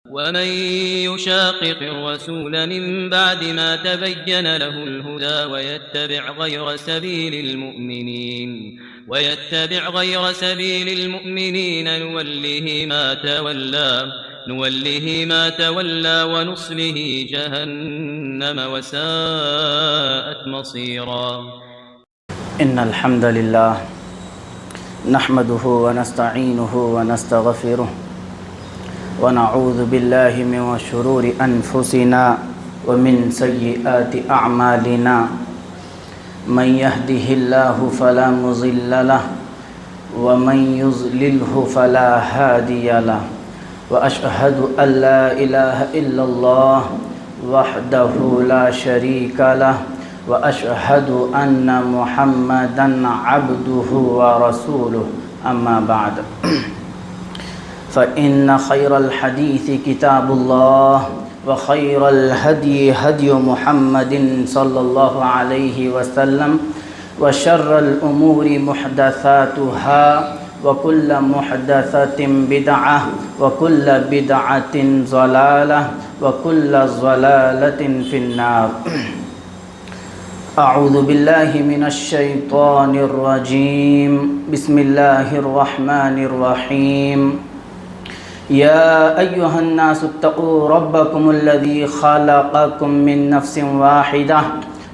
ومن يشاقق الرسول من بعد ما تبين له الهدى ويتبع غير سبيل المؤمنين نوله ما تولى ونصله جهنم وساءت مصيرا. إن الحمد لله نحمده ونستعينه ونستغفره ونعوذ بالله من شرور أنفسنا ومن سيئات أعمالنا. من يهده الله فلا مضل له ومن يضلله فلا هادي له. وأشهد أن لا إله إلا الله وحده لا شريك له وأشهد أن محمدًا عبده ورسوله. أما بعد فإن خير الحديث كتاب الله وخير الهدي هدي محمد صلى الله عليه وسلم وشر الأمور محدثاتها وكل محدثة بدعة وكل بدعة ضلالة وكل ضلالة في النار. أعوذ بالله من الشيطان الرجيم. بسم الله الرحمن الرحيم. يا أيها الناس اتقوا ربكم الذي خلقكم من نفس واحدة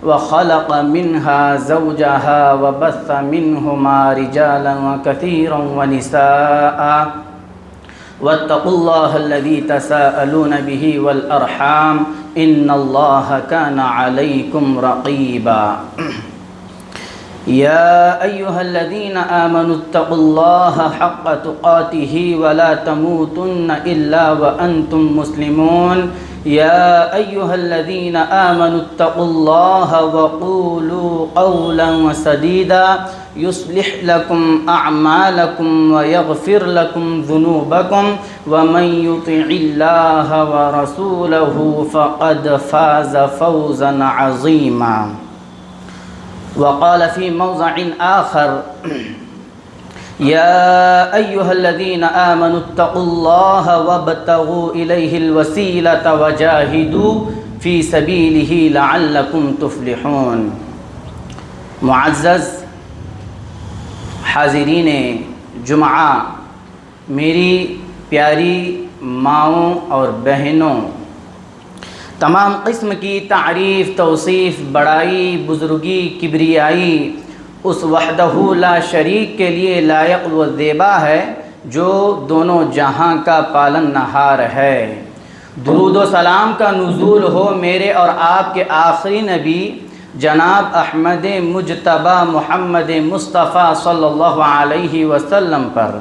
وخلق منها زوجها وبث منهما رجالا كثيرا ونساء واتقوا الله الذي تساءلون به والأرحام إن الله كان عليكم رقيبا. يا أيها الذين آمنوا اتقوا الله حق تقاته ولا تموتن إلا وأنتم مسلمون. يا أيها الذين آمنوا اتقوا الله وقولوا قولا سديدا يصلح لكم أعمالكم ويغفر لكم ذنوبكم ومن يطع الله ورسوله فقد فاز فوزا عظيما. وقال في موضع آخر يا أيها الذين آمنوا اتقوا الله وابتغوا إليه الوسيلة وجاهدوا في سبيله لعلكم تفلحون. معزز حاضرین جمعہ، میری پیاری ماؤں اور بہنوں، تمام قسم کی تعریف، توصیف، بڑائی، بزرگی، کبریائی اس وحدہ لا شریک کے لیے لائق و زیبا ہے جو دونوں جہاں کا پالن نہار ہے۔ درود و سلام کا نزول ہو میرے اور آپ کے آخری نبی جناب احمد مجتبی محمد مصطفیٰ صلی اللہ علیہ وسلم پر۔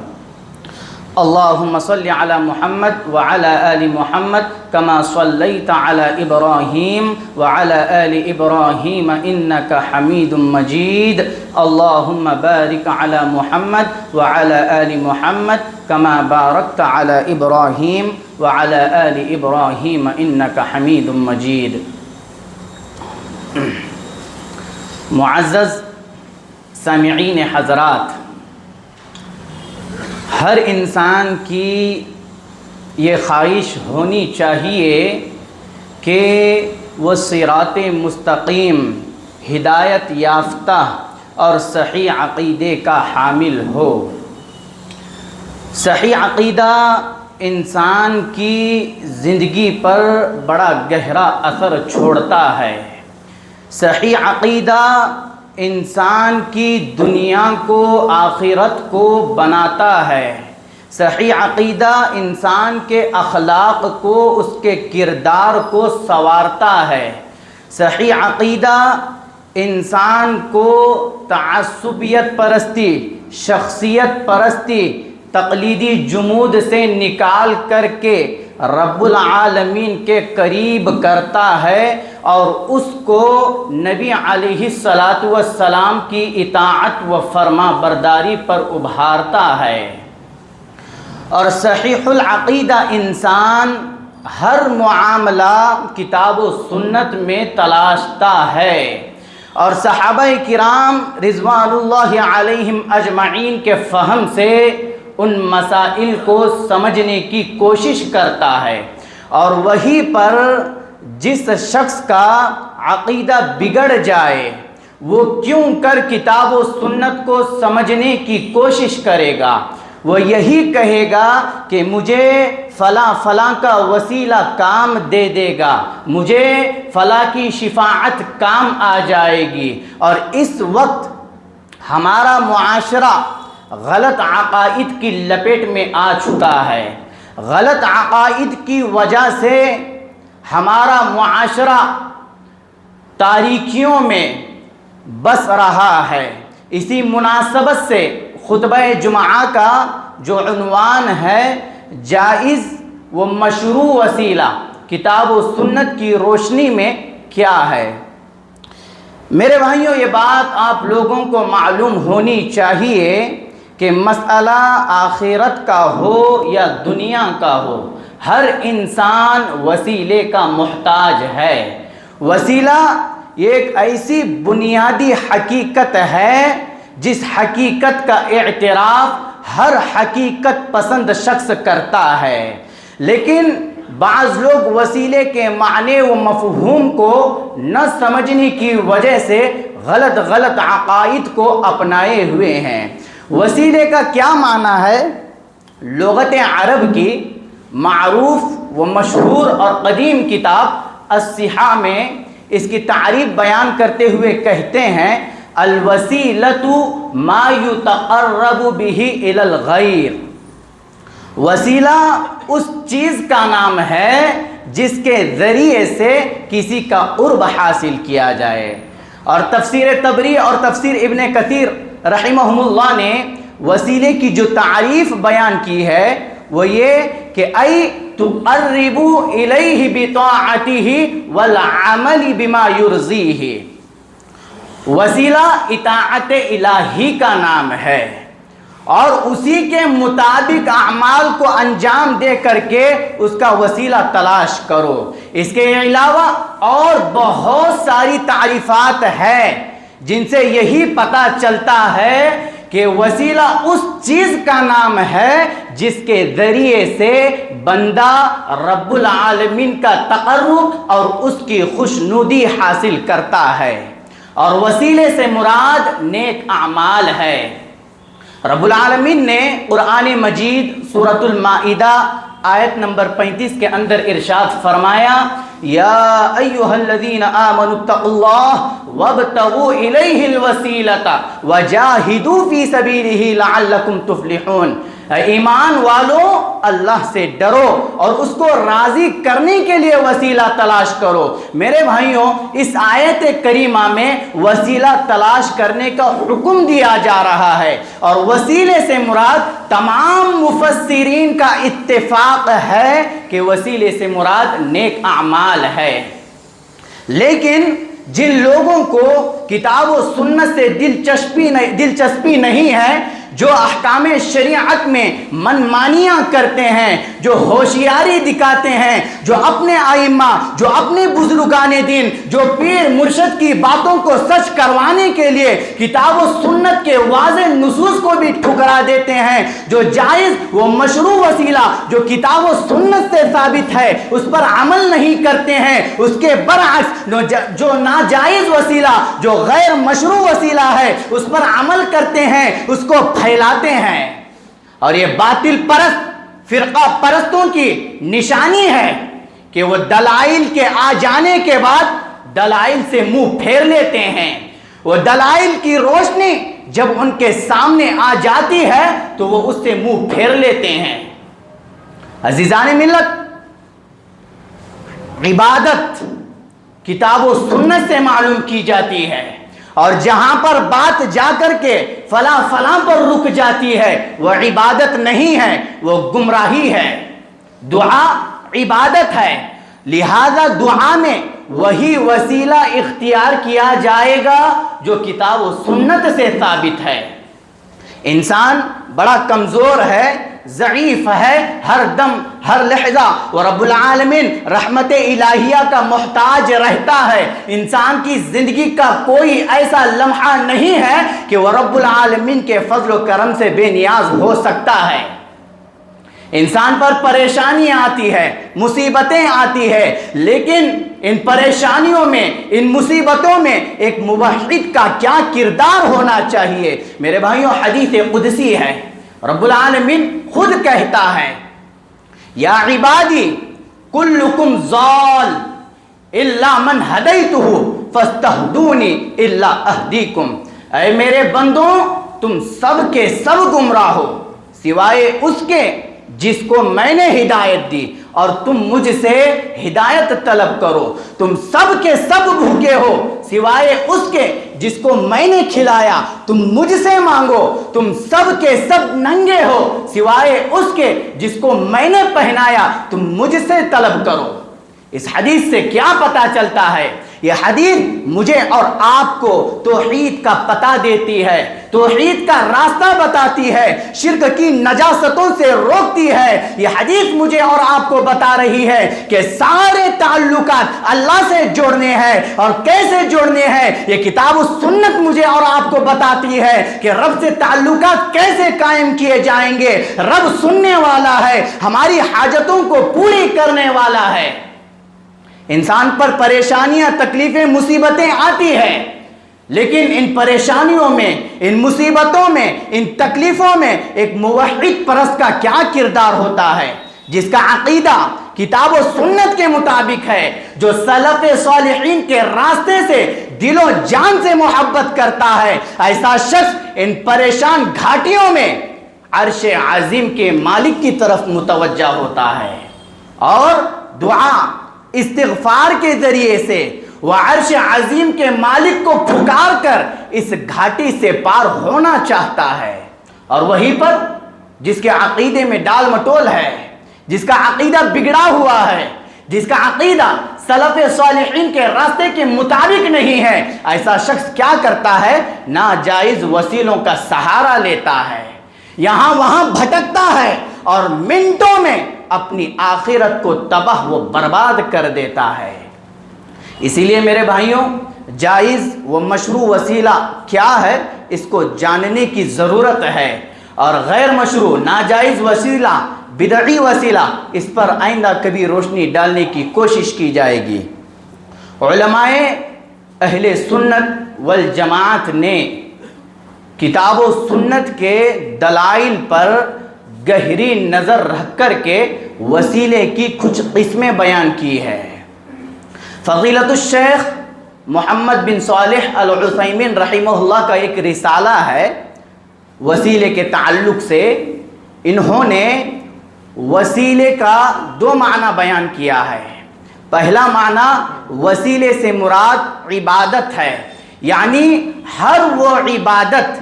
اللہم صلی علی محمد وعلی آل محمد کما صلیت علی ابراہیم وعلی آل ابراہیم انکا حمید مجید۔ اللہم بارک علی محمد وعلی آل محمد کما بارکت علی ابراہیم وعلی آل ابراہیم انکا حمید مجید۔ معزز سامعین حضرات، ہر انسان کی یہ خواہش ہونی چاہیے کہ وہ صراط مستقیم، ہدایت یافتہ اور صحیح عقیدے کا حامل ہو۔ صحیح عقیدہ انسان کی زندگی پر بڑا گہرا اثر چھوڑتا ہے۔ صحیح عقیدہ انسان کی دنیا کو، آخرت کو بناتا ہے۔ صحیح عقیدہ انسان کے اخلاق کو، اس کے کردار کو سنوارتا ہے۔ صحیح عقیدہ انسان کو تعصبیت پرستی، شخصیت پرستی، تقلیدی جمود سے نکال کر کے رب العالمین کے قریب کرتا ہے اور اس کو نبی علیہ السلام کی اطاعت و فرما برداری پر ابھارتا ہے۔ اور صحیح العقیدہ انسان ہر معاملہ کتاب و سنت میں تلاشتا ہے، اور صحابہ کرام رضوان اللہ علیہم اجمعین کے فہم سے ان مسائل کو سمجھنے کی کوشش کرتا ہے۔ اور وہی پر جس شخص کا عقیدہ بگڑ جائے وہ کیوں کر کتاب و سنت کو سمجھنے کی کوشش کرے گا، وہ یہی کہے گا کہ مجھے فلاں فلاں کا وسیلہ کام دے دے گا، مجھے فلاں کی شفاعت کام آ جائے گی۔ اور اس وقت ہمارا معاشرہ غلط عقائد کی لپیٹ میں آ چکا ہے۔ غلط عقائد کی وجہ سے ہمارا معاشرہ تاریکیوں میں بس رہا ہے۔ اسی مناسبت سے خطبہ جمعہ کا جو عنوان ہے جائز و مشروع وسیلہ کتاب و سنت کی روشنی میں کیا ہے۔ میرے بھائیوں، یہ بات آپ لوگوں کو معلوم ہونی چاہیے کہ مسئلہ آخرت کا ہو یا دنیا کا ہو، ہر انسان وسیلے کا محتاج ہے۔ وسیلہ یہ ایک ایسی بنیادی حقیقت ہے جس حقیقت کا اعتراف ہر حقیقت پسند شخص کرتا ہے، لیکن بعض لوگ وسیلے کے معنی و مفہوم کو نہ سمجھنے کی وجہ سے غلط عقائد کو اپنائے ہوئے ہیں۔ وسیلے کا کیا معنی ہے؟ لغت عرب کی معروف و مشہور اور قدیم کتاب الصحاح میں اس کی تعریف بیان کرتے ہوئے کہتے ہیں الوسیلۃ ما یتقرب بہ الی الغیر۔ وسیلہ اس چیز کا نام ہے جس کے ذریعے سے کسی کا قرب حاصل کیا جائے۔ اور تفسیر طبری اور تفسیر ابن کثیر رحمہم اللہ نے وسیلے کی جو تعریف بیان کی ہے وہ یہ کہ ای تقرب الیہ بطاعتہ والعمل بما یرضیہ۔ وسیلہ اطاعت الہی کا نام ہے اور اسی کے مطابق اعمال کو انجام دے کر کے اس کا وسیلہ تلاش کرو۔ اس کے علاوہ اور بہت ساری تعریفات ہیں جن سے یہی پتہ چلتا ہے کہ وسیلہ اس چیز کا نام ہے جس کے ذریعے سے بندہ رب العالمین کا تقرب اور اس کی خوشنودی حاصل کرتا ہے۔ اور وسیلے سے مراد نیک اعمال ہے۔ رب العالمین نے قرآن مجید سورۃ المائدہ آیت نمبر 35 کے اندر ارشاد فرمایا یا ایھا الذین آمنوا اتقوا اللہ وابتغوا الیہ الوسیلۃ وجاہدوا فی سبیلہ لعلکم تفلحون۔ اے ایمان والو، اللہ سے ڈرو اور اس کو راضی کرنے کے لیے وسیلہ تلاش کرو۔ میرے بھائیوں، اس آیت کریمہ میں وسیلہ تلاش کرنے کا حکم دیا جا رہا ہے اور وسیلے سے مراد تمام مفسرین کا اتفاق ہے کہ وسیلے سے مراد نیک اعمال ہے۔ لیکن جن لوگوں کو کتاب و سنت سے دلچسپی نہیں ہے، جو احکام شریعت میں منمانیاں کرتے ہیں، جو ہوشیاری دکھاتے ہیں، جو اپنے ائمہ، جو اپنے بزرگان دین، جو پیر مرشد کی باتوں کو سچ کروانے کے لیے کتاب و سنت کے واضح نصوص کو بھی ٹھکرا دیتے ہیں، جو جائز و مشروع وسیلہ جو کتاب و سنت سے ثابت ہے اس پر عمل نہیں کرتے ہیں، اس کے برعکس جو ناجائز وسیلہ، جو غیر مشروع وسیلہ ہے اس پر عمل کرتے ہیں، اس کو پھیلاتے ہیں۔ اور یہ باطل پرست فرقہ پرستوں کی نشانی ہے کہ وہ دلائل کے آ جانے کے بعد دلائل سے منہ پھیر لیتے ہیں۔ وہ دلائل کی روشنی جب ان کے سامنے آ جاتی ہے تو وہ اس سے منہ پھیر لیتے ہیں۔ عزیزان ملت، عبادت کتاب و سنت سے معلوم کی جاتی ہے، اور جہاں پر بات جا کر کے فلاں فلاں پر رک جاتی ہے وہ عبادت نہیں ہے، وہ گمراہی ہے۔ دعا عبادت ہے، لہذا دعا میں وہی وسیلہ اختیار کیا جائے گا جو کتاب و سنت سے ثابت ہے۔ انسان بڑا کمزور ہے، ضعیف ہے، ہر دم ہر لحظہ وہ رب العالمین رحمت الہیہ کا محتاج رہتا ہے۔ انسان کی زندگی کا کوئی ایسا لمحہ نہیں ہے کہ وہ رب العالمین کے فضل و کرم سے بے نیاز ہو سکتا ہے۔ انسان پر پریشانیاں آتی ہے، مصیبتیں آتی ہے، لیکن ان پریشانیوں میں، ان مصیبتوں میں ایک موحد کا کیا کردار ہونا چاہیے؟ میرے بھائیوں، حدیث قدسی ہے، رب العالمین خود کہتا ہے، یا عبادی کلکم ضال الا من ہدیتہ فاستہدونی الا اہدیکم، اے میرے بندوں تم سب کے سب گمراہ ہو سوائے اس کے جس کو میں نے ہدایت دی، اور تم مجھ سے ہدایت طلب کرو۔ تم سب کے سب بھوکے ہو سوائے اس کے جس کو میں نے کھلایا، تم مجھ سے مانگو۔ تم سب کے سب ننگے ہو سوائے اس کے جس کو میں نے پہنایا، تم مجھ سے طلب کرو۔ اس حدیث سے کیا پتہ چلتا ہے؟ یہ حدیث مجھے اور آپ کو توحید کا پتہ دیتی ہے، توحید کا راستہ بتاتی ہے، شرک کی نجاستوں سے روکتی ہے۔ یہ حدیث مجھے اور آپ کو بتا رہی ہے کہ سارے تعلقات اللہ سے جوڑنے ہیں، اور کیسے جوڑنے ہیں یہ کتاب و سنت مجھے اور آپ کو بتاتی ہے کہ رب سے تعلقات کیسے قائم کیے جائیں گے۔ رب سننے والا ہے، ہماری حاجتوں کو پوری کرنے والا ہے۔ انسان پر پریشانیاں، تکلیفیں، مصیبتیں آتی ہیں، لیکن ان پریشانیوں میں، ان مصیبتوں میں، ان تکلیفوں میں ایک موحد پرست کا کیا کردار ہوتا ہے؟ جس کا عقیدہ کتاب و سنت کے مطابق ہے، جو سلف صالحین کے راستے سے دل و جان سے محبت کرتا ہے، ایسا شخص ان پریشان گھاٹیوں میں عرش عظیم کے مالک کی طرف متوجہ ہوتا ہے، اور دعا استغفار کے ذریعے سے وہ عرش عظیم کے مالک کو پکار کر اس گھاٹی سے پار ہونا چاہتا ہے۔ اور وہیں پر جس کے عقیدے میں ڈال مٹول ہے، جس کا عقیدہ بگڑا ہوا ہے، جس کا عقیدہ سلف صالحین کے راستے کے مطابق نہیں ہے، ایسا شخص کیا کرتا ہے؟ ناجائز وسیلوں کا سہارا لیتا ہے، یہاں وہاں بھٹکتا ہے، اور منٹوں میں اپنی آخرت کو تباہ و برباد کر دیتا ہے۔ اسی لیے میرے بھائیوں، جائز و مشروع وسیلہ کیا ہے اس کو جاننے کی ضرورت ہے، اور غیر مشروع ناجائز وسیلہ، بدعی وسیلہ، اس پر آئندہ کبھی روشنی ڈالنے کی کوشش کی جائے گی۔ علماء اہل سنت والجماعت نے کتاب و سنت کے دلائل پر گہری نظر رکھ کر کے وسیلے کی کچھ قسمیں بیان کی ہے۔ فضیلت الشیخ محمد بن صالح العثیمین رحمہ اللہ کا ایک رسالہ ہے وسیلے کے تعلق سے۔ انہوں نے وسیلے کا دو معنی بیان کیا ہے۔ پہلا معنی، وسیلے سے مراد عبادت ہے، یعنی ہر وہ عبادت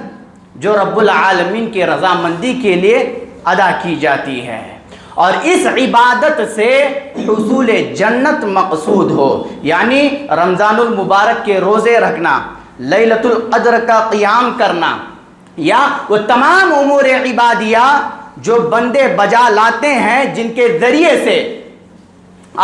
جو رب العالمین کی رضامندی کے لیے ادا کی جاتی ہے، اور اس عبادت سے حصول جنت مقصود ہو، یعنی رمضان المبارک کے روزے رکھنا، لیلۃ القدر کا قیام کرنا، یا وہ تمام امور عبادیہ جو بندے بجا لاتے ہیں جن کے ذریعے سے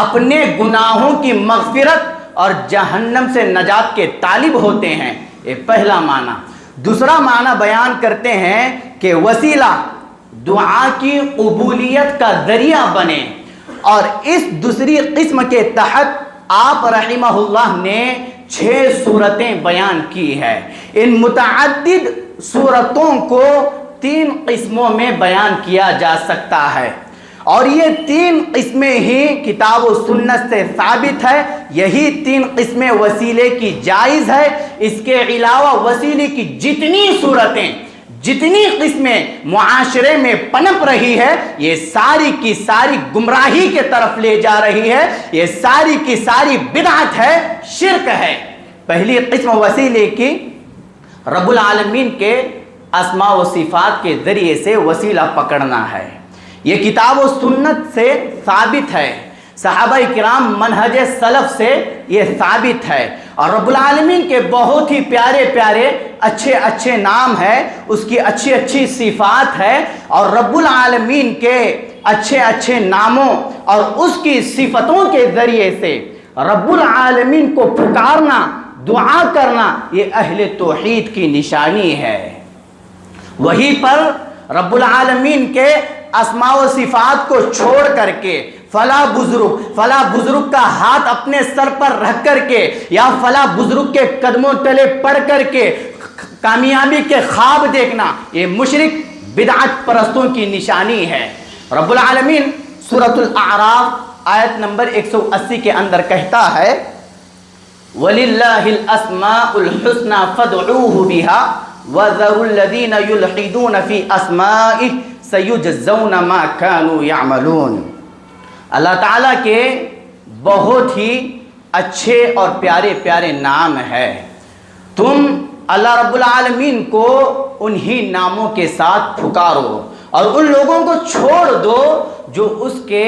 اپنے گناہوں کی مغفرت اور جہنم سے نجات کے طالب ہوتے ہیں۔ یہ پہلا معنی۔ دوسرا معنی بیان کرتے ہیں کہ وسیلہ دعا کی قبولیت کا ذریعہ بنے، اور اس دوسری قسم کے تحت آپ رحمہ اللہ نے 6 صورتیں بیان کی ہے۔ ان متعدد صورتوں کو 3 قسموں میں بیان کیا جا سکتا ہے، اور یہ 3 قسمیں ہی کتاب و سنت سے ثابت ہے۔ یہی 3 قسمیں وسیلے کی جائز ہے۔ اس کے علاوہ وسیلے کی جتنی صورتیں، جتنی قسمیں معاشرے میں پنپ رہی ہے، یہ ساری کی ساری گمراہی کے طرف لے جا رہی ہے، یہ ساری کی ساری بدعت ہے، شرک ہے۔ پہلی قسم وسیلے کی رب العالمین کے اسماء و صفات کے ذریعے سے وسیلہ پکڑنا ہے۔ یہ کتاب و سنت سے ثابت ہے، صحابہ کرام منہج سلف سے یہ ثابت ہے، اور رب العالمین کے بہت ہی پیارے پیارے اچھے اچھے نام ہے، اس کی اچھی اچھی صفات ہے، اور رب العالمین کے اچھے اچھے ناموں اور اس کی صفتوں کے ذریعے سے رب العالمین کو پکارنا، دعا کرنا، یہ اہل توحید کی نشانی ہے۔ وہیں پر رب العالمین کے اسماء و صفات کو چھوڑ کر کے فلاں بزرگ کا ہاتھ اپنے سر پر رکھ کر کے یا فلاں بزرگ کے قدموں تلے پڑھ کر کے کامیابی کے خواب دیکھنا، یہ مشرک بدعت پرستوں کی نشانی ہے۔ رب العالمین سورۃ الاعراف آیت نمبر 180 کے اندر کہتا ہے وَلِلَّهِ الْأَسْمَاءُ الْحُسْنَى فَادْعُوهُ بِهَا وَذَرُوا الَّذِينَ يُلْحِدُونَ فِي أَسْمَائِهِ سَيُجْزَوْنَ مَا كَانُوا يَعْمَلُونَ۔ اللہ تعالیٰ کے بہت ہی اچھے اور پیارے پیارے نام ہے، تم اللہ رب العالمین کو انہی ناموں کے ساتھ پکارو اور ان لوگوں کو چھوڑ دو جو اس کے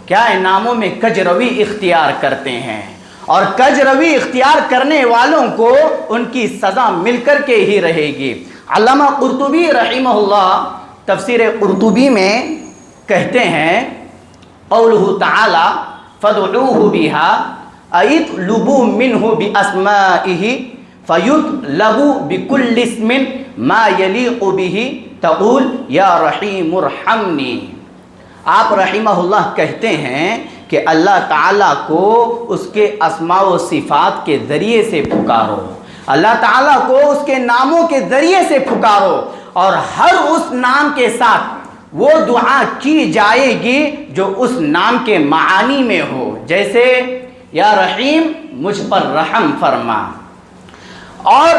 کیا ناموں میں کجروی اختیار کرتے ہیں، اور کجروی اختیار کرنے والوں کو ان کی سزا مل کر کے ہی رہے گی۔ علامہ قرطبی رحمہ اللہ تفسیر قرطبی میں کہتے ہیں قولہ تعالی فَادْعُوهُ بِهَا أَيْ اطْلُبُوا مِنْهُ بِأَسْمَائِهِ فَيُطْلَبُ بِكُلِّ اسْمٍ مَا يَلِيقُ بِهِ تَقُولُ يَا رَحِيمُ ارْحَمْنِي۔ آپ رحمہ اللہ کہتے ہیں کہ اللہ تعالیٰ کو اس کے اسماء و صفات کے ذریعے سے پکارو، اللہ تعالیٰ کو اس کے ناموں کے ذریعے سے پکارو، اور ہر اس نام کے ساتھ وہ دعا کی جائے گی جو اس نام کے معانی میں ہو، جیسے یا رحیم مجھ پر رحم فرما۔ اور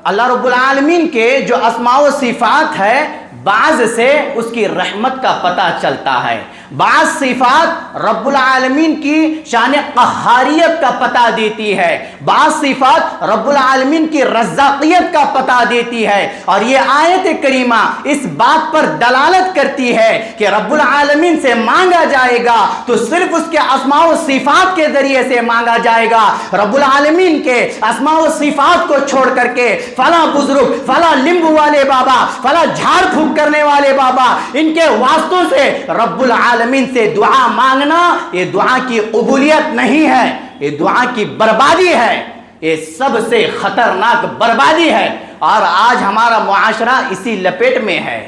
اللہ رب العالمین کے جو اسماء و صفات ہے بعض سے اس کی رحمت کا پتہ چلتا ہے، بعض صفات رب العالمین کی شان قہاریت کا پتہ دیتی ہے، بعض صفات رب العالمین کی رزاقیت کا پتہ دیتی ہے، اور یہ آیت کریمہ اس بات پر دلالت کرتی ہے کہ رب العالمین سے مانگا جائے گا تو صرف اس کے اسماء و صفات کے ذریعے سے مانگا جائے گا۔ رب العالمین کے اسماء و صفات کو چھوڑ کر کے فلاں بزرگ، فلاں لیمبو والے بابا، فلاں جھاڑ پھونک کرنے والے بابا، ان کے واسطوں سے رب العالمین سے دعا مانگنا یہ دعا کی قبولیت نہیں ہے، یہ دعا کی بربادی ہے، یہ سب سے خطرناک بربادی ہے، اور آج ہمارا معاشرہ اسی لپیٹ میں ہے۔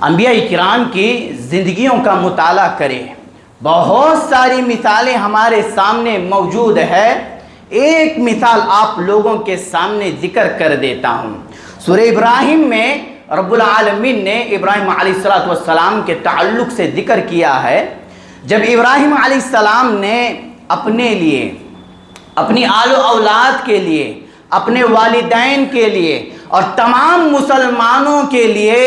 انبیاء کرام کی زندگیوں کا مطالعہ کریں، بہت ساری مثالیں ہمارے سامنے موجود ہے۔ ایک مثال آپ لوگوں کے سامنے ذکر کر دیتا ہوں۔ سورہ ابراہیم میں رب العالمین نے ابراہیم علیہ السلام کے تعلق سے ذکر کیا ہے۔ جب ابراہیم علیہ السلام نے اپنے لیے، اپنی آل و اولاد کے لیے، اپنے والدین کے لیے اور تمام مسلمانوں کے لیے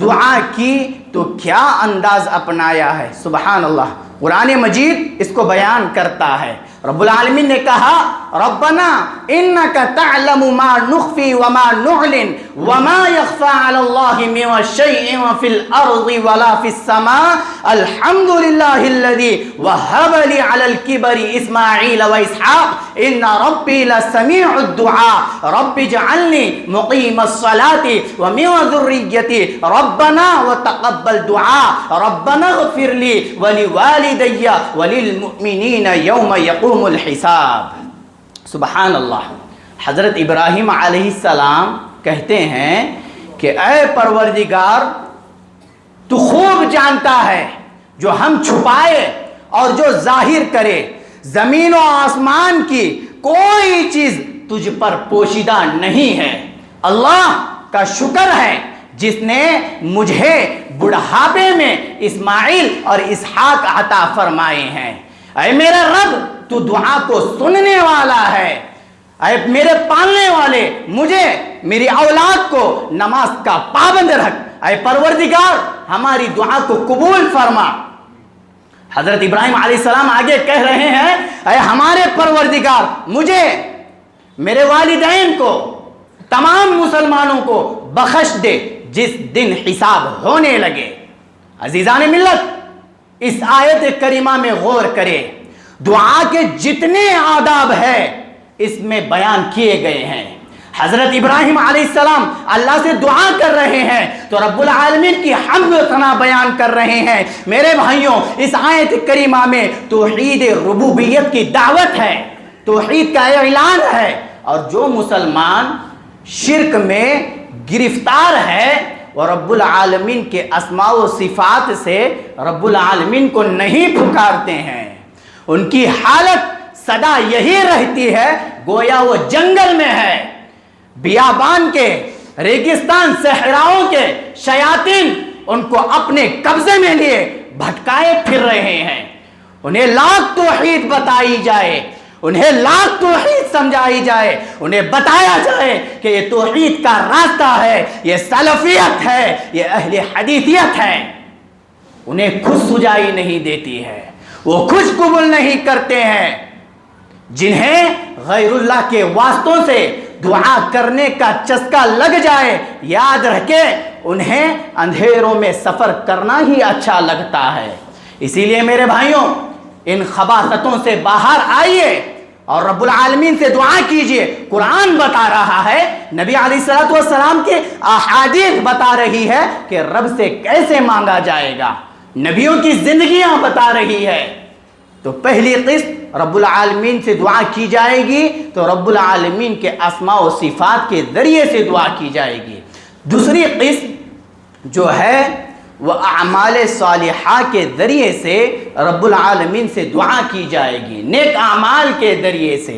دعا کی تو کیا انداز اپنایا ہے، سبحان اللہ۔ قرآن مجید اس کو بیان کرتا ہے۔ رب العالمین نے کہا ربنا انک تعلم ما نخفی وما نعلن وما یخفى علی اللہ من شیء فی الارض ولا فی السماء الحمد للہ الذی وہب لی علی الکبر اسماعیل و اسحاق ان ربی لسمیع الدعاء رب اجعلنی مقیم الصلاة ومن ذریتی ربنا وتقبل دعاء ربنا اغفر لی ولوالدی وللمؤمنین یوم یقوم الحساب۔ سبحان اللہ۔ حضرت ابراہیم علیہ السلام کہتے ہیں کہ اے پروردگار تو خوب جانتا ہے جو ہم چھپائے اور جو ظاہر کرے، زمین و آسمان کی کوئی چیز تجھ پر پوشیدہ نہیں ہے۔ اللہ کا شکر ہے جس نے مجھے بڑھاپے میں اسماعیل اور اسحاق عطا فرمائے ہیں۔ اے میرا رب تو دعا کو سننے والا ہے، اے میرے پالنے والے مجھے میری اولاد کو نماز کا پابند رکھ، اے پروردگار ہماری دعا کو قبول فرما۔ حضرت ابراہیم علیہ السلام آگے کہہ رہے ہیں اے ہمارے پروردگار مجھے، میرے والدین کو، تمام مسلمانوں کو بخش دے جس دن حساب ہونے لگے۔ عزیزان ملت، اس آیت کریمہ میں غور کرے، دعا کے جتنے آداب ہیں اس میں بیان کیے گئے ہیں۔ حضرت ابراہیم علیہ السلام اللہ سے دعا کر رہے ہیں تو رب العالمین کی حمد و ثنا بیان کر رہے ہیں۔ میرے بھائیوں، اس آیت کریمہ میں توحید ربوبیت کی دعوت ہے، توحید کا اعلان ہے، اور جو مسلمان شرک میں گرفتار ہے وہ رب العالمین کے اسماء و صفات سے رب العالمین کو نہیں پکارتے ہیں، ان کی حالت سدا یہی رہتی ہے گویا وہ جنگل میں ہے، بیابان کے، ریگستان صحراؤں کے شیاطین ان کو اپنے قبضے میں لیے بھٹکائے پھر رہے ہیں۔ انہیں لاکھ توحید بتائی جائے، انہیں لاکھ توحید سمجھائی جائے، انہیں بتایا جائے کہ یہ توحید کا راستہ ہے، یہ سلفیت ہے، یہ اہل حدیثیت ہے، انہیں خود سجائی نہیں دیتی ہے، وہ خود قبول نہیں کرتے ہیں۔ جنہیں غیر اللہ کے واسطوں سے دعا کرنے کا چسکا لگ جائے، یاد رکھے انہیں اندھیروں میں سفر کرنا ہی اچھا لگتا ہے۔ اسی لیے میرے بھائیوں، ان خباثتوں سے باہر آئیے اور رب العالمین سے دعا کیجئے۔ قرآن بتا رہا ہے، نبی علیہ السلام کے احادیث بتا رہی ہے کہ رب سے کیسے مانگا جائے گا، نبیوں کی زندگیاں بتا رہی ہے۔ تو پہلی قسط رب العالمین سے دعا کی جائے گی تو رب العالمین کے اسماء و صفات کے ذریعے سے دعا کی جائے گی۔ دوسری قسط جو ہے وہ اعمال صالحہ کے ذریعے سے رب العالمین سے دعا کی جائے گی، نیک اعمال کے ذریعے سے۔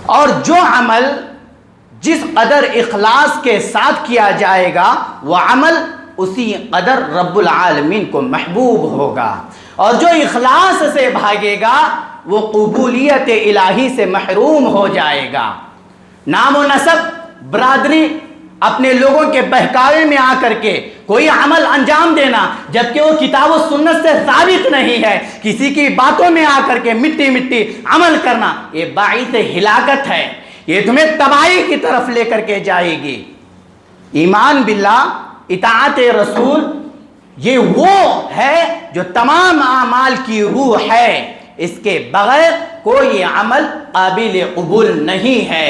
اور جو عمل جس قدر اخلاص کے ساتھ کیا جائے گا وہ عمل اسی قدر رب العالمین کو محبوب ہوگا، اور جو اخلاص سے بھاگے گا وہ قبولیت الہی سے محروم ہو جائے گا۔ نام و نسب، برادری، اپنے لوگوں کے بہکاوے میں آ کر کے کوئی عمل انجام دینا جبکہ وہ کتاب و سنت سے ثابت نہیں ہے، کسی کی باتوں میں آ کر کے مٹی مٹی عمل کرنا، یہ باعث ہلاکت ہے، یہ تمہیں تباہی کی طرف لے کر کے جائے گی۔ ایمان باللہ، اطاعت رسول، یہ وہ ہے جو تمام اعمال کی روح ہے، اس کے بغیر کوئی عمل قابل قبول نہیں ہے۔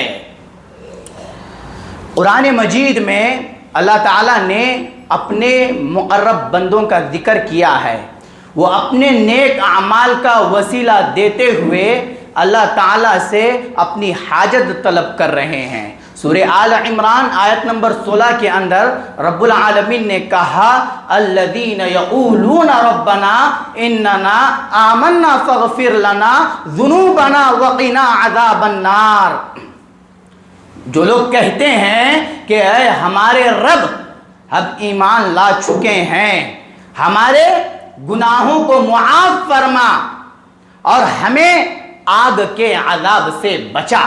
قرآن مجید میں اللہ تعالیٰ نے اپنے مقرب بندوں کا ذکر کیا ہے، وہ اپنے نیک اعمال کا وسیلہ دیتے ہوئے اللہ تعالیٰ سے اپنی حاجت طلب کر رہے ہیں۔ سورہ آل عمران آیت نمبر 16 کے اندر رب العالمین نے کہا الذین یقولون ربنا اننا آمنا فاغفر لنا ذنوبنا وقنا عذاب النار، جو لوگ کہتے ہیں کہ اے ہمارے رب، ہم ایمان لا چکے ہیں، ہمارے گناہوں کو معاف فرما اور ہمیں آگ کے عذاب سے بچا۔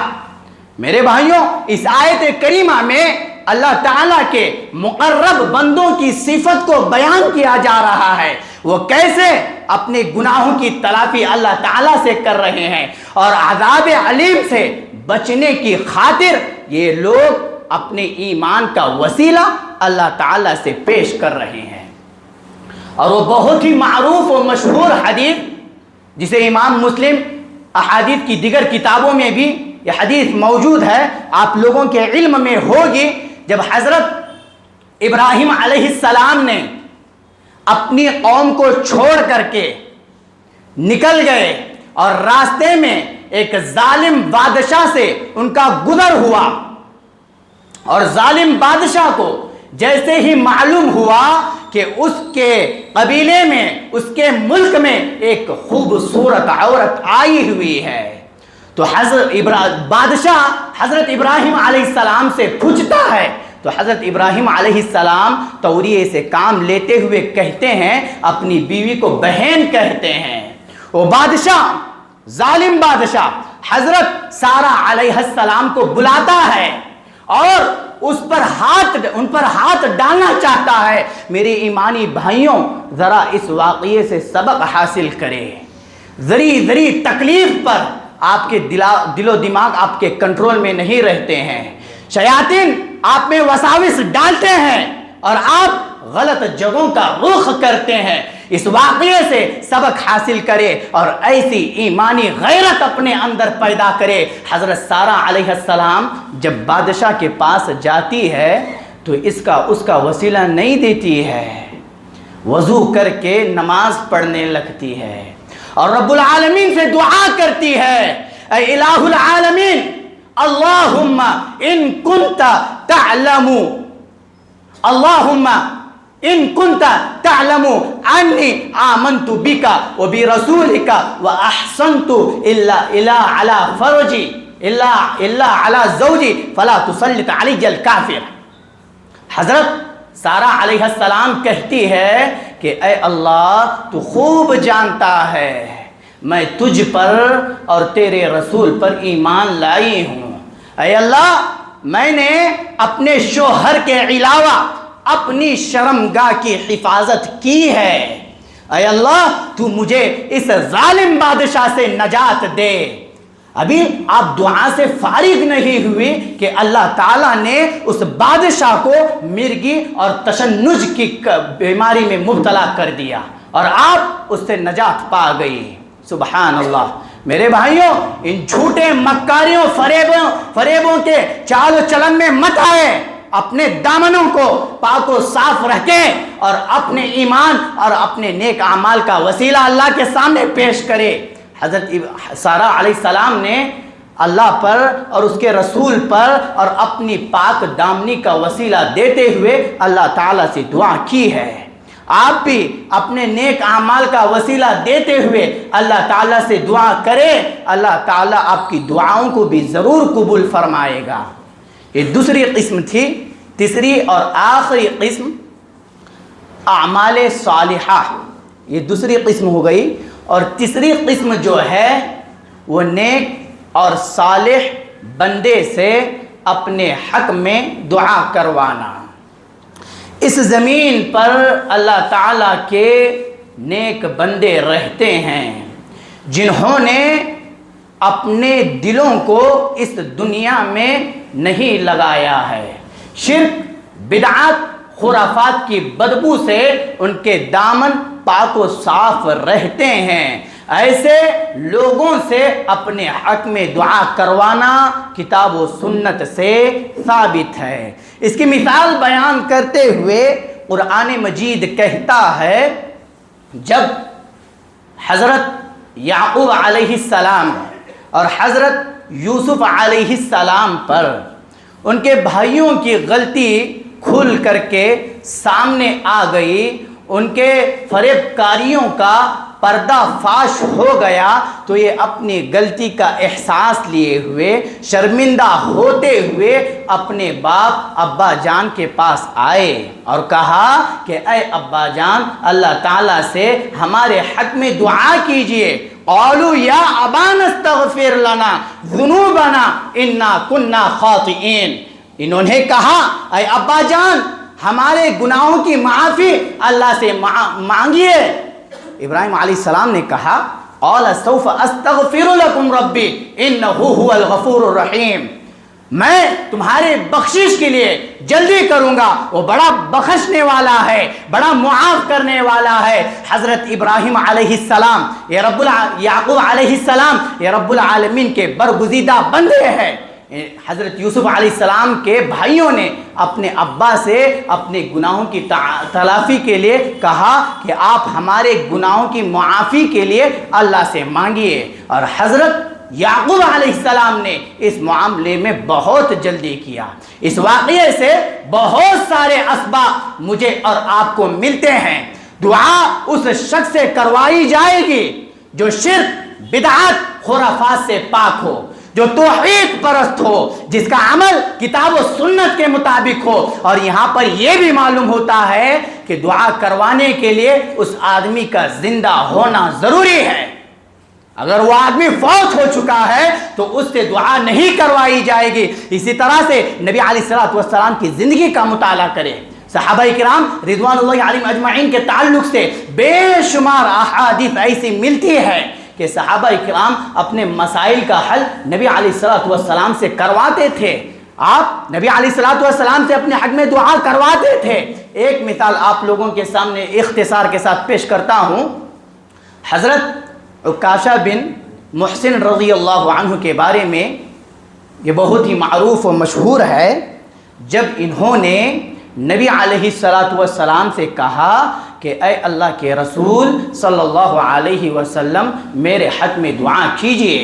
میرے بھائیوں، اس آیت کریمہ میں اللہ تعالیٰ کے مقرب بندوں کی صفت کو بیان کیا جا رہا ہے، وہ کیسے اپنے گناہوں کی تلافی اللہ تعالیٰ سے کر رہے ہیں اور عذاب علیم سے بچنے کی خاطر یہ لوگ اپنے ایمان کا وسیلہ اللہ تعالیٰ سے پیش کر رہے ہیں۔ اور وہ بہت ہی معروف و مشہور حدیث جسے امام مسلم احادیث کی دیگر کتابوں میں بھی یہ حدیث موجود ہے، آپ لوگوں کے علم میں ہوگی، جب حضرت ابراہیم علیہ السلام نے اپنی قوم کو چھوڑ کر کے نکل گئے اور راستے میں ایک ظالم بادشاہ سے ان کا گزر ہوا، اور ظالم بادشاہ کو جیسے ہی معلوم ہوا کہ اس کے قبیلے میں، اس کے ملک میں ایک خوبصورت عورت آئی ہوئی ہے، تو بادشاہ حضرت ابراہیم علیہ السلام سے پوچھتا ہے، تو حضرت ابراہیم علیہ السلام توریے سے کام لیتے ہوئے کہتے ہیں، اپنی بیوی کو بہن کہتے ہیں۔ وہ بادشاہ، ظالم بادشاہ حضرت سارہ علیہ السلام کو بلاتا ہے اور ان پر ہاتھ ڈالنا چاہتا ہے۔ میرے ایمانی بھائیوں، ذرا اس واقعے سے سبق حاصل کرے۔ ذری تکلیف پر آپ کے دل و دماغ آپ کے کنٹرول میں نہیں رہتے ہیں، شیاطین آپ میں وساوس ڈالتے ہیں اور آپ غلط جگہوں کا رخ کرتے ہیں۔ اس واقعے سے سبق حاصل کرے اور ایسی ایمانی غیرت اپنے اندر پیدا کرے۔ حضرت سارہ علیہ السلام جب بادشاہ کے پاس جاتی ہے تو اس کا وسیلہ نہیں دیتی ہے، وضو کر کے نماز پڑھنے لگتی ہے اور رب العالمین سے دعا کرتی ہے، اے الہ العالمین، اللہم ان کنت تعلم اللہم ان کنت تعلم انی آمنت بک وبرسولک واحسنت الا علی فرجی الا علی زوجی فلا تسلط علی الکافر. حضرت سارہ علیہ السلام کہتی ہے کہ اے اللہ تو خوب جانتا ہے میں تجھ پر اور تیرے رسول پر ایمان لائی ہوں. اے اللہ میں نے اپنے شوہر کے علاوہ اپنی شرمگاہ کی حفاظت کی ہے. اے اللہ تو مجھے اس ظالم بادشاہ سے نجات دے. ابھی آپ دعا سے فارغ نہیں ہوئی کہ اللہ تعالیٰ نے اس بادشاہ کو مرگی اور تشنج کی بیماری میں مبتلا کر دیا اور آپ اس سے نجات پا گئی. سبحان اللہ. میرے بھائیوں ان جھوٹے مکاریوں فریبوں کے چال و چلن میں مت آئے. اپنے دامنوں کو پاک و صاف رکھیں اور اپنے ایمان اور اپنے نیک اعمال کا وسیلہ اللہ کے سامنے پیش کرے. حضرت سارہ علیہ السلام نے اللہ پر اور اس کے رسول پر اور اپنی پاک دامنی کا وسیلہ دیتے ہوئے اللہ تعالیٰ سے دعا کی ہے. آپ بھی اپنے نیک اعمال کا وسیلہ دیتے ہوئے اللہ تعالیٰ سے دعا کریں. اللہ تعالیٰ آپ کی دعاؤں کو بھی ضرور قبول فرمائے گا. یہ دوسری قسم تھی. تیسری اور آخری قسم اعمال صالحہ. یہ دوسری قسم ہو گئی. اور تیسری قسم جو ہے وہ نیک اور صالح بندے سے اپنے حق میں دعا کروانا. اس زمین پر اللہ تعالیٰ کے نیک بندے رہتے ہیں جنہوں نے اپنے دلوں کو اس دنیا میں نہیں لگایا ہے. شرک، بدعات، خرافات کی بدبو سے ان کے دامن پاک و صاف رہتے ہیں. ایسے لوگوں سے اپنے حق میں دعا کروانا کتاب و سنت سے ثابت ہے. اس کی مثال بیان کرتے ہوئے قرآن مجید کہتا ہے جب حضرت یعقوب علیہ السلام اور حضرت یوسف علیہ السلام پر ان کے بھائیوں کی غلطی کھل کر کے سامنے آ گئی، ان کے فریب کاریوں کا پردہ فاش ہو گیا، تو یہ اپنی غلطی کا احساس لیے ہوئے شرمندہ ہوتے ہوئے اپنے باپ ابا جان کے پاس آئے اور کہا کہ اے ابا جان اللہ تعالیٰ سے ہمارے حق میں دعا کیجئے. قالوا یا ابانا استغفر لنا ذنوبنا انا كنا خاطئین. انہوں نے کہا اے ابا جان ہمارے گناہوں کی معافی اللہ سے مانگیے. ابراہیم علیہ السلام نے کہا قال سوف استغفر لكم ربی انہ هو الغفور الرحیم. میں تمہارے بخشش کے لیے جلدی کروں گا، وہ بڑا بخشنے والا ہے، بڑا معاف کرنے والا ہے. حضرت ابراہیم علیہ السلام یعقوب علیہ السلام یہ رب العالمین کے برگزیدہ بندے ہیں. حضرت یوسف علیہ السلام کے بھائیوں نے اپنے ابا سے اپنے گناہوں کی تلافی کے لیے کہا کہ آپ ہمارے گناہوں کی معافی کے لیے اللہ سے مانگیے. اور حضرت یعقوب علیہ السلام نے اس معاملے میں بہت جلدی کیا. اس واقعے سے بہت سارے اسباب مجھے اور آپ کو ملتے ہیں. دعا اس شخص سے کروائی جائے گی جو شرک، بدعات، خرافات سے پاک ہو، جو توحید پرست ہو، جس کا عمل کتاب و سنت کے مطابق ہو. اور یہاں پر یہ بھی معلوم ہوتا ہے کہ دعا کروانے کے لیے اس آدمی کا زندہ ہونا ضروری ہے. اگر وہ آدمی فوت ہو چکا ہے تو اس سے دعا نہیں کروائی جائے گی. اسی طرح سے نبی علیہ السلام کی زندگی کا مطالعہ کریں. صحابہ کرام رضوان اللہ علیہم اجمعین کے تعلق سے بے شمار احادیث ایسی ملتی ہے کہ صحابہ کرام اپنے مسائل کا حل نبی علیہ السلام سے کرواتے تھے. آپ نبی علیہ السلام سے اپنے حق میں دعا کرواتے تھے. ایک مثال آپ لوگوں کے سامنے اختصار کے ساتھ پیش کرتا ہوں. حضرت عکاشہ بن محسن رضی اللہ عنہ کے بارے میں یہ بہت ہی معروف و مشہور ہے. جب انہوں نے نبی علیہ السلام سے کہا کہ اے اللہ کے رسول صلی اللہ علیہ وسلم میرے حق میں دعا کیجئے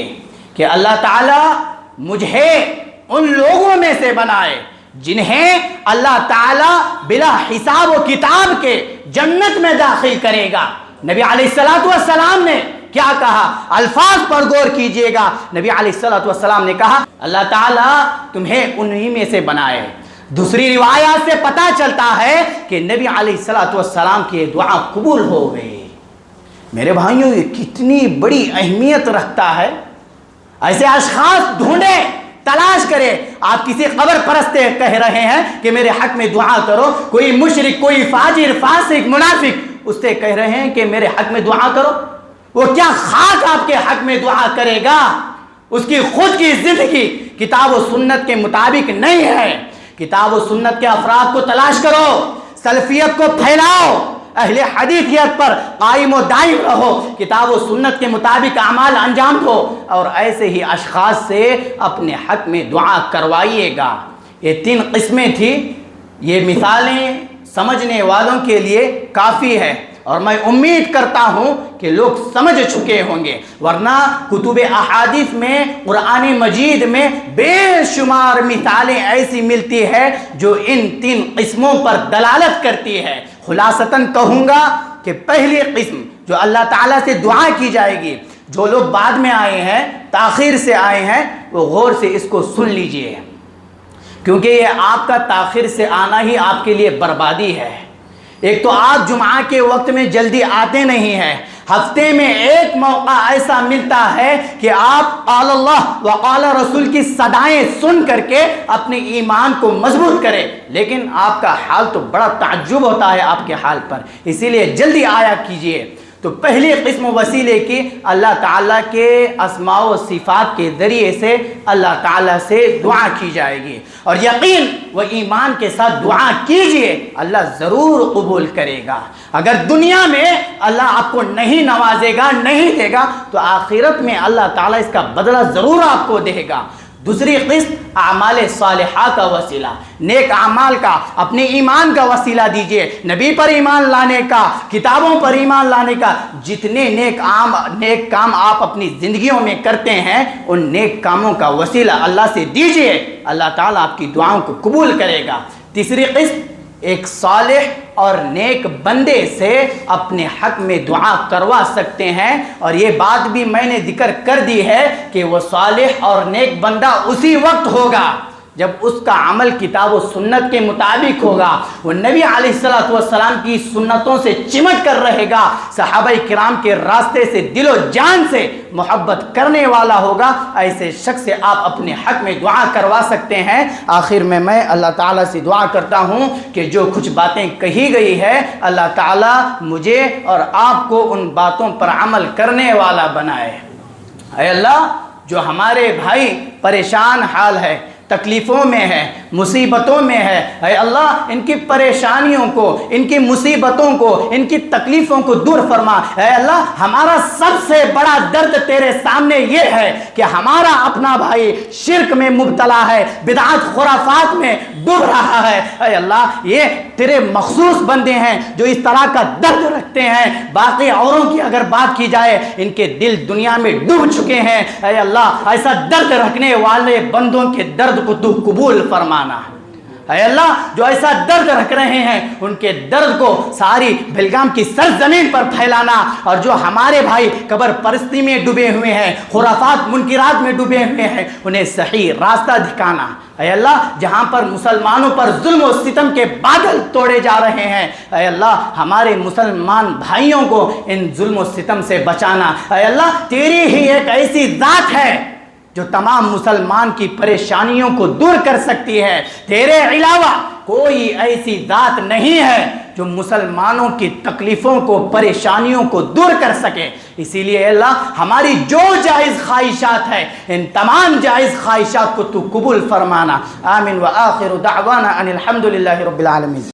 کہ اللہ تعالیٰ مجھے ان لوگوں میں سے بنائے جنہیں اللہ تعالیٰ بلا حساب و کتاب کے جنت میں داخل کرے گا۔ نبی علیہ السلام نے کیا کہا؟ الفاظ پر غور کیجئے گا۔ نبی علیہ السلام نے کہا اللہ تعالیٰ تمہیں انہی میں سے بنائے۔ دوسری روایات سے پتہ چلتا ہے کہ نبی علیہ السلام کی دعا قبول ہو گئی۔ میرے بھائیوں یہ کتنی بڑی اہمیت رکھتا ہے۔ ایسے اشخاص ڈھونڈیں، تلاش کرے۔ آپ کسی قبر پرست کہہ رہے ہیں کہ میرے حق میں دعا کرو، کوئی مشرک، کوئی فاجر، فاسق، منافق اس سے کہہ رہے ہیں کہ میرے حق میں دعا کرو، وہ کیا خاک آپ کے حق میں دعا کرے گا؟ اس کی خود کی زندگی کتاب و سنت کے مطابق نہیں ہے۔ کتاب و سنت کے افراد کو تلاش کرو، سلفیت کو پھیلاؤ، اہل حدیثیت پر قائم و دائم رہو، کتاب و سنت کے مطابق اعمال انجام دو، اور ایسے ہی اشخاص سے اپنے حق میں دعا کروائیے گا۔ یہ 3 قسمیں تھی۔ یہ مثالیں سمجھنے والوں کے لیے کافی ہے، اور میں امید کرتا ہوں کہ لوگ سمجھ چکے ہوں گے، ورنہ کتب احادیث میں، قرآن مجید میں بے شمار مثالیں ایسی ملتی ہے جو ان 3 قسموں پر دلالت کرتی ہے۔ خلاصتاً کہوں گا کہ پہلی قسم جو اللہ تعالیٰ سے دعا کی جائے گی، جو لوگ بعد میں آئے ہیں، تاخیر سے آئے ہیں، وہ غور سے اس کو سن لیجئے، کیونکہ یہ آپ کا تاخیر سے آنا ہی آپ کے لیے بربادی ہے۔ ایک تو آپ جمعہ کے وقت میں جلدی آتے نہیں ہیں، ہفتے میں ایک موقع ایسا ملتا ہے کہ آپ قال اللہ و قال رسول کی صدائیں سن کر کے اپنے ایمان کو مضبوط کریں، لیکن آپ کا حال تو بڑا تعجب ہوتا ہے آپ کے حال پر، اسی لیے جلدی آیا کیجئے۔ تو پہلی قسم وسیلے کی اللہ تعالیٰ کے اسماء و صفات کے ذریعے سے اللہ تعالیٰ سے دعا کی جائے گی، اور یقین و ایمان کے ساتھ دعا کیجئے، اللہ ضرور قبول کرے گا۔ اگر دنیا میں اللہ آپ کو نہیں نوازے گا، نہیں دے گا، تو آخرت میں اللہ تعالیٰ اس کا بدلہ ضرور آپ کو دے گا۔ دوسری قسم اعمال صالحہ کا وسیلہ، نیک اعمال کا، اپنے ایمان کا وسیلہ دیجئے، نبی پر ایمان لانے کا، کتابوں پر ایمان لانے کا۔ جتنے نیک کام آپ اپنی زندگیوں میں کرتے ہیں، ان نیک کاموں کا وسیلہ اللہ سے دیجئے، اللہ تعالیٰ آپ کی دعاؤں کو قبول کرے گا۔ تیسری قسم ایک صالح اور نیک بندے سے اپنے حق میں دعا کروا سکتے ہیں، اور یہ بات بھی میں نے ذکر کر دی ہے کہ وہ صالح اور نیک بندہ اسی وقت ہوگا جب اس کا عمل کتاب و سنت کے مطابق ہوگا، وہ نبی علیہ السلام کی سنتوں سے چمٹ کر رہے گا، صحابہ کرام کے راستے سے دل و جان سے محبت کرنے والا ہوگا۔ ایسے شخص سے آپ اپنے حق میں دعا کروا سکتے ہیں۔ آخر میں اللہ تعالیٰ سے دعا کرتا ہوں کہ جو کچھ باتیں کہی گئی ہے، اللہ تعالیٰ مجھے اور آپ کو ان باتوں پر عمل کرنے والا بنائے۔ اے اللہ، جو ہمارے بھائی پریشان حال ہے، تکلیفوں میں ہے، مصیبتوں میں ہے، اے اللہ ان کی پریشانیوں کو، ان کی مصیبتوں کو، ان کی تکلیفوں کو دور فرما۔ اے اللہ ہمارا سب سے بڑا درد تیرے سامنے یہ ہے کہ ہمارا اپنا بھائی شرک میں مبتلا ہے، بدعات خرافات میں ڈوب رہا ہے۔ اے اللہ یہ تیرے مخصوص بندے ہیں جو اس طرح کا درد رکھتے ہیں، باقی اوروں کی اگر بات کی جائے ان کے دل دنیا میں ڈوب چکے ہیں۔ اے اللہ ایسا درد رکھنے والے بندوں کے درد کو تو قبول فرمانا۔ اے اللہ جو ایسا درد رکھ رہے ہیں ان کے درد کو ساری بلگام کی سرزمین پر پھیلانا، اور جو ہمارے بھائی قبر پرستی میں ڈوبے ہوئے ہیں، خرافات منکرات میں ڈوبے ہوئے ہیں، انہیں صحیح راستہ دکھانا۔ اے اللہ جہاں پر مسلمانوں پر ظلم و ستم کے بادل توڑے جا رہے ہیں، اے اللہ ہمارے مسلمان بھائیوں کو ان ظلم و ستم سے بچانا۔ اے اللہ تیری ہی ایک ایسی ذات ہے جو تمام مسلمان کی پریشانیوں کو دور کر سکتی ہے، تیرے علاوہ کوئی ایسی ذات نہیں ہے جو مسلمانوں کی تکلیفوں کو، پریشانیوں کو دور کر سکے۔ اسی لیے اے اللہ ہماری جو جائز خواہشات ہیں ان تمام جائز خواہشات کو تو قبول فرمانا۔ آمین و آخر دعوانا ان الحمد للہ رب العالمین۔